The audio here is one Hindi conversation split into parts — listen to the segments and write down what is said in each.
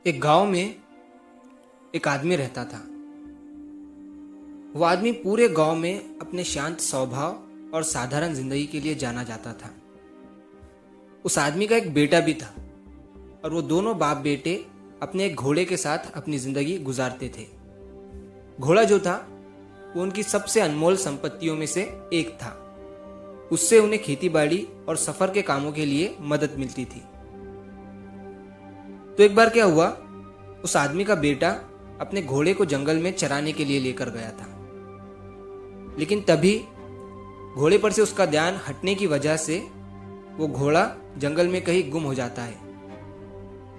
एक गांव में एक आदमी रहता था। वो आदमी पूरे गांव में अपने शांत स्वभाव और साधारण जिंदगी के लिए जाना जाता था। उस आदमी का एक बेटा भी था और वो दोनों बाप बेटे अपने एक घोड़े के साथ अपनी जिंदगी गुजारते थे। घोड़ा जो था वो उनकी सबसे अनमोल संपत्तियों में से एक था। उससे उन्हें खेतीबाड़ी और सफर के कामों के लिए मदद मिलती थी। तो एक बार क्या हुआ, उस आदमी का बेटा अपने घोड़े को जंगल में चराने के लिए लेकर गया था, लेकिन तभी घोड़े पर से उसका ध्यान हटने की वजह से वो घोड़ा जंगल में कहीं गुम हो जाता है।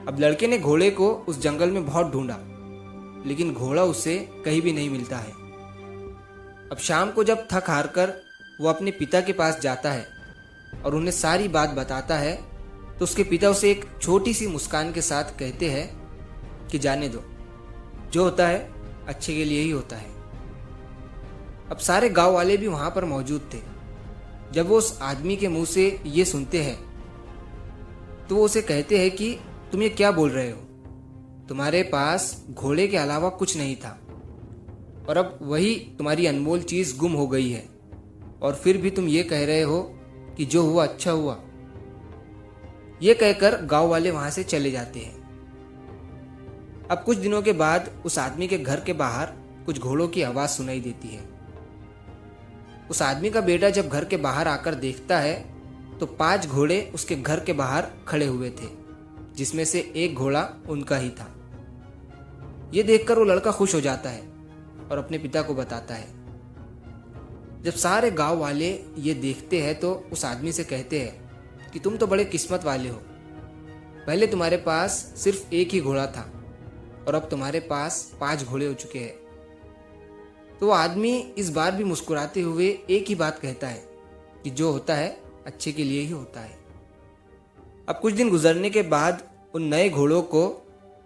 अब लड़के ने घोड़े को उस जंगल में बहुत ढूंढा, लेकिन घोड़ा उसे कहीं भी नहीं मिलता है। अब शाम को जब थक हार कर वो अपने पिता के पास जाता है और उन्हें सारी बात बताता है, तो उसके पिता उसे एक छोटी सी मुस्कान के साथ कहते हैं कि जाने दो, जो होता है अच्छे के लिए ही होता है। अब सारे गांव वाले भी वहां पर मौजूद थे। जब वो उस आदमी के मुंह से ये सुनते हैं तो वो उसे कहते हैं कि तुम ये क्या बोल रहे हो, तुम्हारे पास घोड़े के अलावा कुछ नहीं था और अब वही तुम्हारी अनमोल चीज गुम हो गई है, और फिर भी तुम ये कह रहे हो कि जो हुआ अच्छा हुआ। ये कहकर गांव वाले वहां से चले जाते हैं। अब कुछ दिनों के बाद उस आदमी के घर के बाहर कुछ घोड़ों की आवाज सुनाई देती है। उस आदमी का बेटा जब घर के बाहर आकर देखता है तो 5 घोड़े उसके घर के बाहर खड़े हुए थे, जिसमें से एक घोड़ा उनका ही था। ये देखकर वो लड़का खुश हो जाता है और अपने पिता को बताता है। जब सारे गांव वाले ये देखते हैं तो उस आदमी से कहते हैं कि तुम तो बड़े किस्मत वाले हो, पहले तुम्हारे पास सिर्फ एक ही घोड़ा था और अब तुम्हारे पास 5 घोड़े हो चुके हैं। तो वो आदमी इस बार भी मुस्कुराते हुए एक ही बात कहता है कि जो होता है अच्छे के लिए ही होता है। अब कुछ दिन गुजरने के बाद उन नए घोड़ों को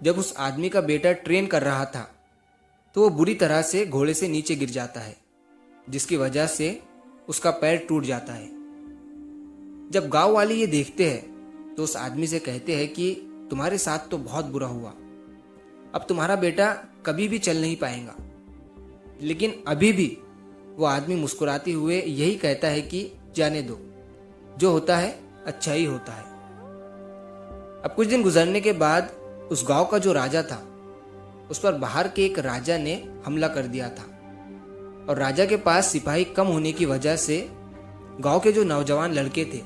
जब उस आदमी का बेटा ट्रेन कर रहा था तो वो बुरी तरह से घोड़े से नीचे गिर जाता है, जिसकी वजह से उसका पैर टूट जाता है। जब गांव वाले ये देखते हैं तो उस आदमी से कहते हैं कि तुम्हारे साथ तो बहुत बुरा हुआ, अब तुम्हारा बेटा कभी भी चल नहीं पाएगा। लेकिन अभी भी वो आदमी मुस्कुराते हुए यही कहता है कि जाने दो, जो होता है अच्छा ही होता है। अब कुछ दिन गुजरने के बाद उस गांव का जो राजा था उस पर बाहर के एक राजा ने हमला कर दिया था, और राजा के पास सिपाही कम होने की वजह से गांव के जो नौजवान लड़के थे,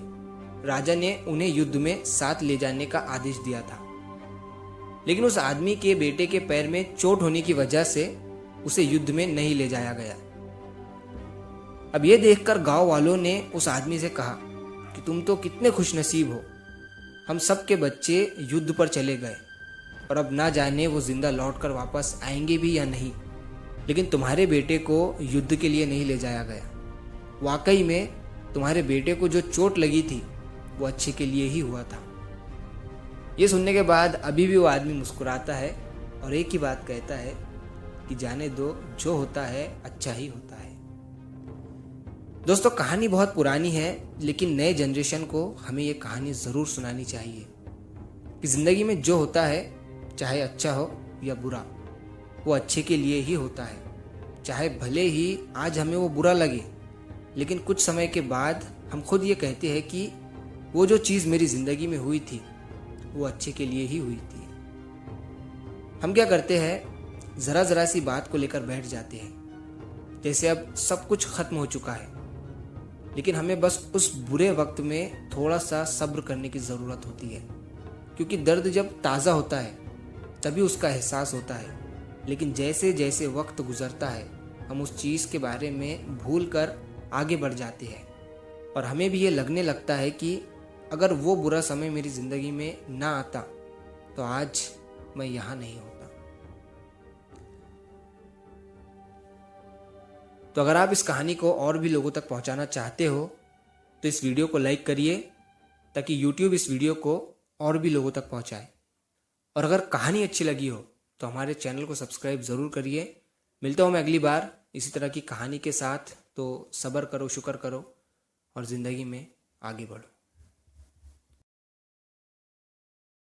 राजा ने उन्हें युद्ध में साथ ले जाने का आदेश दिया था। लेकिन उस आदमी के बेटे के पैर में चोट होने की वजह से उसे युद्ध में नहीं ले जाया गया। अब यह देखकर गांव वालों ने उस आदमी से कहा कि तुम तो कितने खुशनसीब हो, हम सब के बच्चे युद्ध पर चले गए और अब ना जाने वो जिंदा लौटकर वापस आएंगे भी या नहीं, लेकिन तुम्हारे बेटे को युद्ध के लिए नहीं ले जाया गया। वाकई में तुम्हारे बेटे को जो चोट लगी थी वो अच्छे के लिए ही हुआ था। ये सुनने के बाद अभी भी वो आदमी मुस्कुराता है और एक ही बात कहता है कि जाने दो, जो होता है अच्छा ही होता है। दोस्तों, कहानी बहुत पुरानी है, लेकिन नए जनरेशन को हमें ये कहानी ज़रूर सुनानी चाहिए कि ज़िंदगी में जो होता है, चाहे अच्छा हो या बुरा, वो अच्छे के लिए ही होता है। चाहे भले ही आज हमें वो बुरा लगे, लेकिन कुछ समय के बाद हम खुद ये कहते हैं कि वो जो चीज़ मेरी ज़िंदगी में हुई थी वो अच्छे के लिए ही हुई थी। हम क्या करते हैं, ज़रा ज़रा सी बात को लेकर बैठ जाते हैं जैसे अब सब कुछ ख़त्म हो चुका है, लेकिन हमें बस उस बुरे वक्त में थोड़ा सा सब्र करने की ज़रूरत होती है, क्योंकि दर्द जब ताज़ा होता है तभी उसका एहसास होता है। लेकिन जैसे जैसे वक्त गुजरता है हम उस चीज़ के बारे में भूल कर आगे बढ़ जाते हैं, और हमें भी ये लगने लगता है कि अगर वो बुरा समय मेरी ज़िंदगी में ना आता तो आज मैं यहाँ नहीं होता। तो अगर आप इस कहानी को और भी लोगों तक पहुँचाना चाहते हो तो इस वीडियो को लाइक करिए, ताकि YouTube इस वीडियो को और भी लोगों तक पहुँचाए। और अगर कहानी अच्छी लगी हो तो हमारे चैनल को सब्सक्राइब ज़रूर करिए। मिलता हूँ मैं अगली बार इसी तरह की कहानी के साथ। तो सब्र करो, शुक्र करो और ज़िंदगी में आगे बढ़ो।